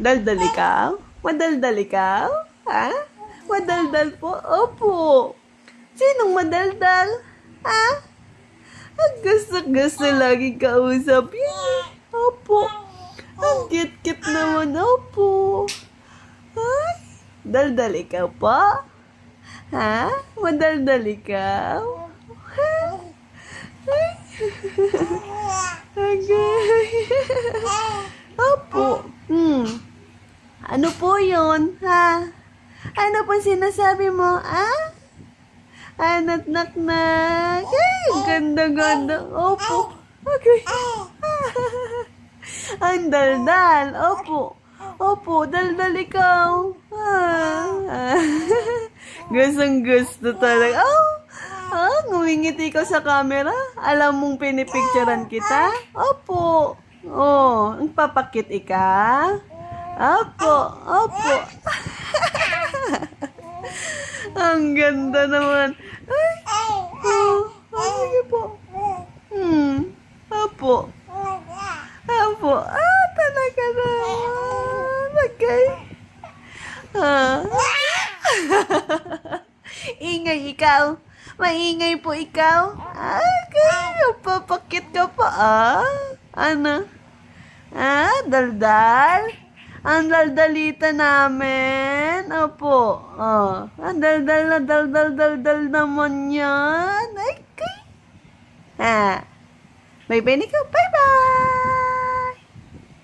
Daldal ikaw? Madaldal ikaw? Ha? Madaldal po? Opo. Sinong madaldal? Ha? Ang gusto lagi kausap yan eh. Opo. Ang cute-cute naman. Opo. Ay, daldal ikaw po? Ha? Madaldal ikaw? Ha? Ay. Agay. Opo. Ano po yun? Ha? Ano po sinasabi mo? Ha? Anat nak nak. Ay, ganda-ganda. Opo. Okay. Ang daldal. Opo. Opo, daldal ikaw. Gustong-gusto talaga. Ngumingiti ka sa camera. Alam mong pinipicturean kita? Opo. Oh, ang papakit ikaw? Opo, opo. Ang ganda naman. Ay, sige po. Opo. Opo. Talaga naman. Okay. Ingay ikaw. Maingay po ikaw. Okay. Papakit ka pa, Ano? Daldal? Ang daldalita namin. Opo. Ang daldal naman yan. Okay. Bye-bye, Nico. Bye-bye.